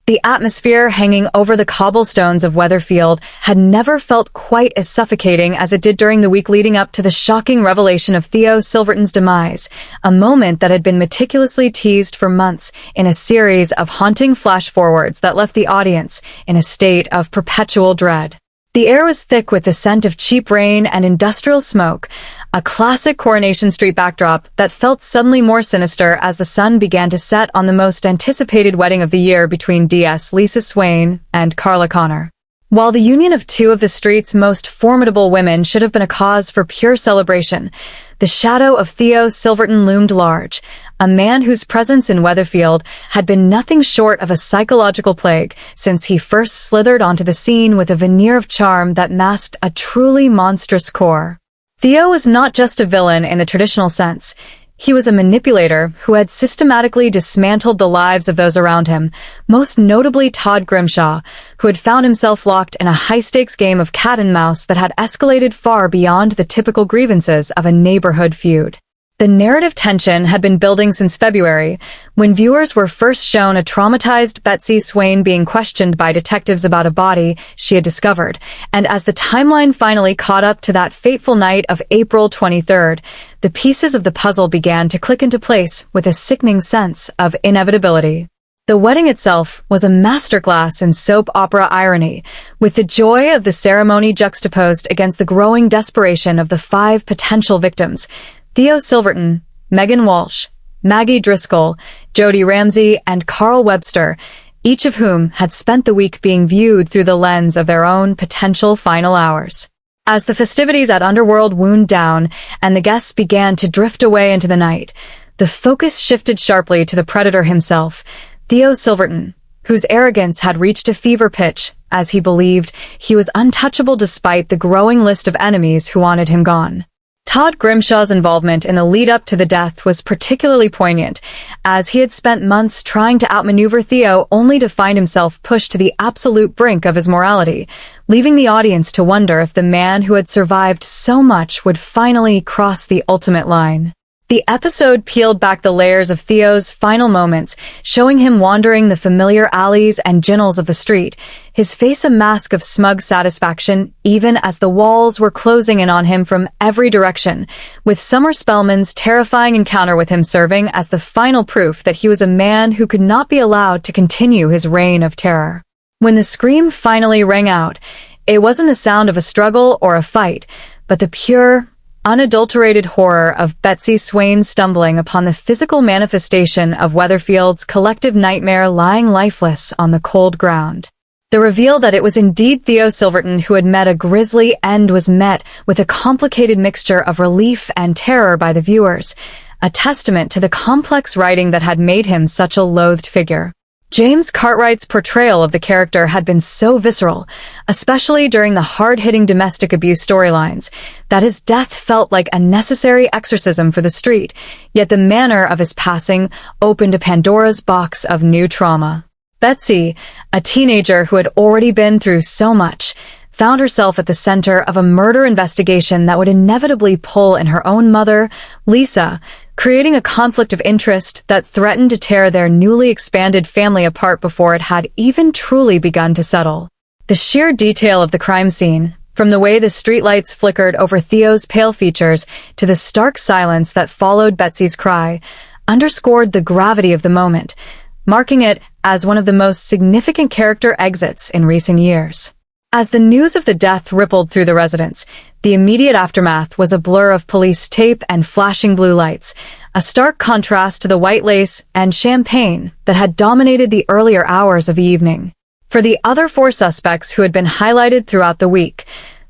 The atmosphere hanging over the cobblestones of Weatherfield had never felt quite as suffocating as it did during the week leading up to the shocking revelation of Theo Silverton's demise, a moment that had been meticulously teased for months in a series of haunting flash-forwards that left the audience in a state of perpetual dread. The air was thick with the scent of cheap rain and industrial smoke, a classic Coronation Street backdrop that felt suddenly more sinister as the sun began to set on the most anticipated wedding of the year between DS Lisa Swain and Carla. While the union of two of the street's most formidable women should have been a cause for pure celebration, the shadow of Theo Silverton loomed large, a man whose presence in Weatherfield had been nothing short of a psychological plague since he first slithered onto the scene with a veneer of charm that masked a truly monstrous core. Theo was not just a villain in the traditional sense. He was a manipulator who had systematically dismantled the lives of those around him, most notably Todd Grimshaw, who had found himself locked in a high-stakes game of cat and mouse that had escalated far beyond the typical grievances of a neighborhood feud. The narrative tension had been building since February, when viewers were first shown a traumatized Betsy Swain being questioned by detectives about a body she had discovered, and as the timeline finally caught up to that fateful night of April 23rd, the pieces of the puzzle began to click into place with a sickening sense of inevitability. The wedding itself was a masterclass in soap opera irony, with the joy of the ceremony juxtaposed against the growing desperation of the 5 potential victims: Theo Silverton, Megan Walsh, Maggie Driscoll, Jody Ramsey, and Carl Webster, each of whom had spent the week being viewed through the lens of their own potential final hours. As the festivities at Underworld wound down and the guests began to drift away into the night, the focus shifted sharply to the predator himself, Theo Silverton, whose arrogance had reached a fever pitch as he believed he was untouchable despite the growing list of enemies who wanted him gone. Todd Grimshaw's involvement in the lead-up to the death was particularly poignant, as he had spent months trying to outmaneuver Theo only to find himself pushed to the absolute brink of his morality, leaving the audience to wonder if the man who had survived so much would finally cross the ultimate line. The episode peeled back the layers of Theo's final moments, showing him wandering the familiar alleys and ginnels of the street, his face a mask of smug satisfaction even as the walls were closing in on him from every direction, with Summer Spellman's terrifying encounter with him serving as the final proof that he was a man who could not be allowed to continue his reign of terror. When the scream finally rang out, it wasn't the sound of a struggle or a fight, but the pure, unadulterated horror of Betsy Swain stumbling upon the physical manifestation of Weatherfield's collective nightmare lying lifeless on the cold ground. The reveal that it was indeed Theo Silverton who had met a grisly end was met with a complicated mixture of relief and terror by the viewers, a testament to the complex writing that had made him such a loathed figure. James Cartwright's portrayal of the character had been so visceral, especially during the hard-hitting domestic abuse storylines, that his death felt like a necessary exorcism for the street, yet the manner of his passing opened a Pandora's box of new trauma. Betsy, a teenager who had already been through so much, found herself at the center of a murder investigation that would inevitably pull in her own mother, Lisa, creating a conflict of interest that threatened to tear their newly expanded family apart before it had even truly begun to settle. The sheer detail of the crime scene, from the way the streetlights flickered over Theo's pale features to the stark silence that followed Betsy's cry, underscored the gravity of the moment, marking it as one of the most significant character exits in recent years. As the news of the death rippled through the residence, the immediate aftermath was a blur of police tape and flashing blue lights, a stark contrast to the white lace and champagne that had dominated the earlier hours of the evening. For the other 4 suspects who had been highlighted throughout the week,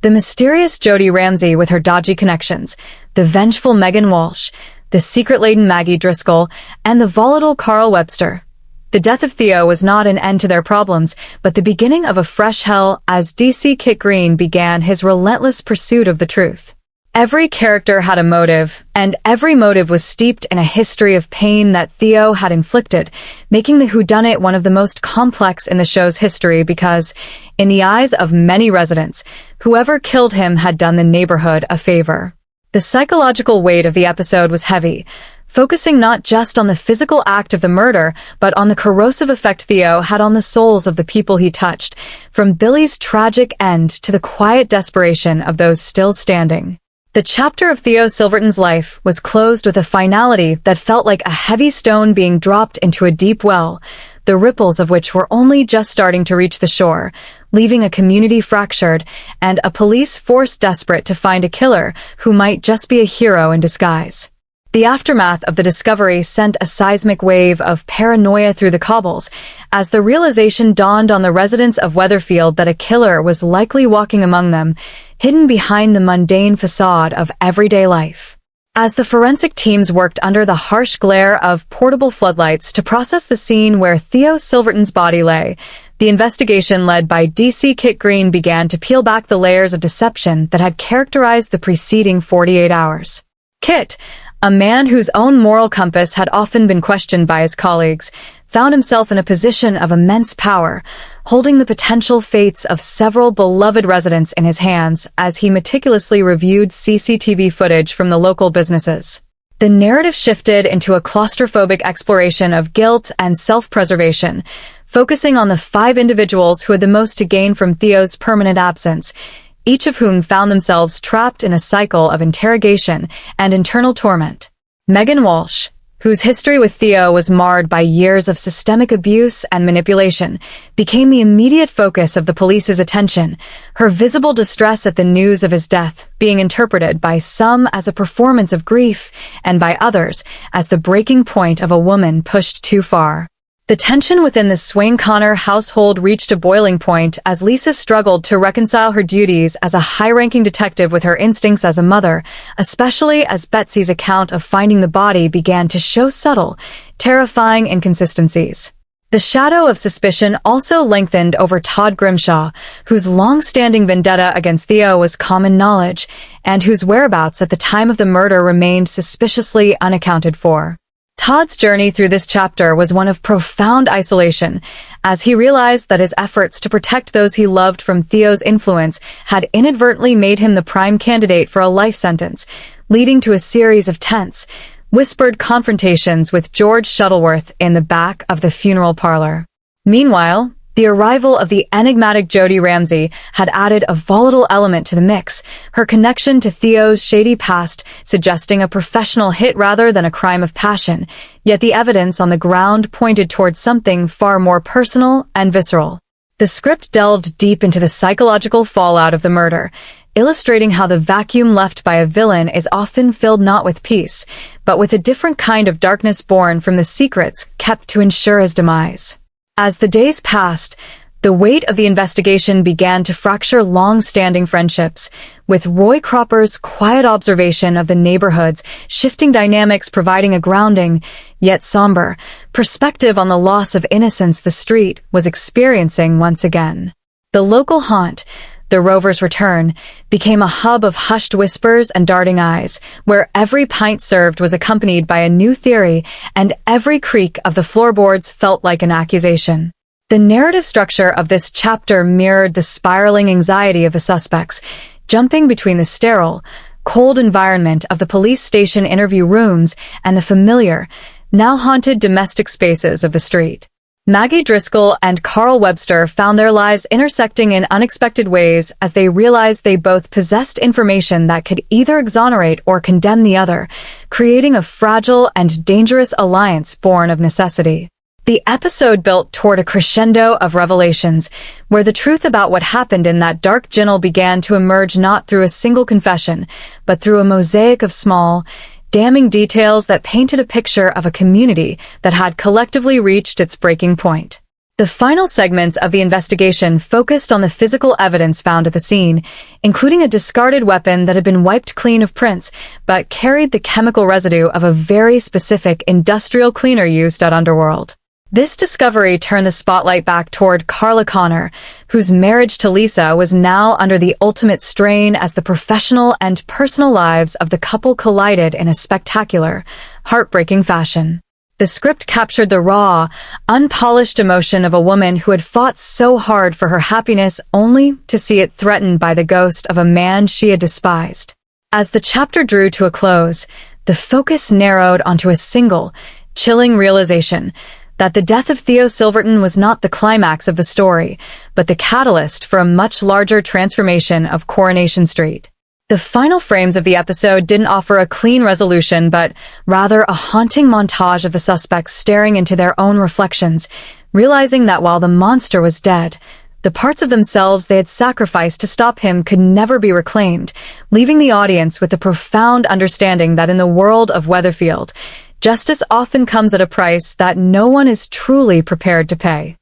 the mysterious Jody Ramsey with her dodgy connections, the vengeful Megan Walsh, the secret-laden Maggie Driscoll, and the volatile Carl Webster, the death of Theo was not an end to their problems, but the beginning of a fresh hell as DC Kit Green began his relentless pursuit of the truth. Every character had a motive, and every motive was steeped in a history of pain that Theo had inflicted, making the Whodunnit one of the most complex in the show's history because, in the eyes of many residents, whoever killed him had done the neighborhood a favor. The psychological weight of the episode was heavy, focusing not just on the physical act of the murder, but on the corrosive effect Theo had on the souls of the people he touched, from Billy's tragic end to the quiet desperation of those still standing. The chapter of Theo Silverton's life was closed with a finality that felt like a heavy stone being dropped into a deep well, the ripples of which were only just starting to reach the shore, leaving a community fractured and a police force desperate to find a killer who might just be a hero in disguise. The aftermath of the discovery sent a seismic wave of paranoia through the cobbles, as the realization dawned on the residents of Weatherfield that a killer was likely walking among them, hidden behind the mundane facade of everyday life. As the forensic teams worked under the harsh glare of portable floodlights to process the scene where Theo Silverton's body lay, the investigation led by DC Kit Green began to peel back the layers of deception that had characterized the preceding 48 hours. Kit, a man whose own moral compass had often been questioned by his colleagues, found himself in a position of immense power, holding the potential fates of several beloved residents in his hands as he meticulously reviewed CCTV footage from the local businesses. The narrative shifted into a claustrophobic exploration of guilt and self-preservation, focusing on the 5 individuals who had the most to gain from Theo's permanent absence, each of whom found themselves trapped in a cycle of interrogation and internal torment. Megan Walsh, whose history with Theo was marred by years of systemic abuse and manipulation, became the immediate focus of the police's attention, her visible distress at the news of his death being interpreted by some as a performance of grief and by others as the breaking point of a woman pushed too far. The tension within the Swain-Connor household reached a boiling point as Lisa struggled to reconcile her duties as a high-ranking detective with her instincts as a mother, especially as Betsy's account of finding the body began to show subtle, terrifying inconsistencies. The shadow of suspicion also lengthened over Todd Grimshaw, whose long-standing vendetta against Theo was common knowledge, and whose whereabouts at the time of the murder remained suspiciously unaccounted for. Todd's journey through this chapter was one of profound isolation, as he realized that his efforts to protect those he loved from Theo's influence had inadvertently made him the prime candidate for a life sentence, leading to a series of tense, whispered confrontations with George Shuttleworth in the back of the funeral parlor. Meanwhile, the arrival of the enigmatic Jodie Ramsey had added a volatile element to the mix, her connection to Theo's shady past suggesting a professional hit rather than a crime of passion, yet the evidence on the ground pointed towards something far more personal and visceral. The script delved deep into the psychological fallout of the murder, illustrating how the vacuum left by a villain is often filled not with peace, but with a different kind of darkness born from the secrets kept to ensure his demise. As the days passed, the weight of the investigation began to fracture long-standing friendships, with Roy Cropper's quiet observation of the neighborhood's shifting dynamics providing a grounding, yet somber, perspective on the loss of innocence the street was experiencing once again. The local haunt, the Rover's Return, became a hub of hushed whispers and darting eyes, where every pint served was accompanied by a new theory and every creak of the floorboards felt like an accusation. The narrative structure of this chapter mirrored the spiraling anxiety of the suspects, jumping between the sterile, cold environment of the police station interview rooms and the familiar, now haunted domestic spaces of the street. Maggie Driscoll and Carl Webster found their lives intersecting in unexpected ways as they realized they both possessed information that could either exonerate or condemn the other, creating a fragile and dangerous alliance born of necessity. The episode built toward a crescendo of revelations, where the truth about what happened in that dark ginnel began to emerge not through a single confession, but through a mosaic of small, damning details that painted a picture of a community that had collectively reached its breaking point. The final segments of the investigation focused on the physical evidence found at the scene, including a discarded weapon that had been wiped clean of prints, but carried the chemical residue of a very specific industrial cleaner used at Underworld. This discovery turned the spotlight back toward Carla Connor, whose marriage to Lisa was now under the ultimate strain as the professional and personal lives of the couple collided in a spectacular, heartbreaking fashion. The script captured the raw, unpolished emotion of a woman who had fought so hard for her happiness only to see it threatened by the ghost of a man she had despised. As the chapter drew to a close, the focus narrowed onto a single, chilling realization that the death of Theo Silverton was not the climax of the story, but the catalyst for a much larger transformation of Coronation Street. The final frames of the episode didn't offer a clean resolution, but rather a haunting montage of the suspects staring into their own reflections, realizing that while the monster was dead, the parts of themselves they had sacrificed to stop him could never be reclaimed, leaving the audience with a profound understanding that in the world of Weatherfield, justice often comes at a price that no one is truly prepared to pay.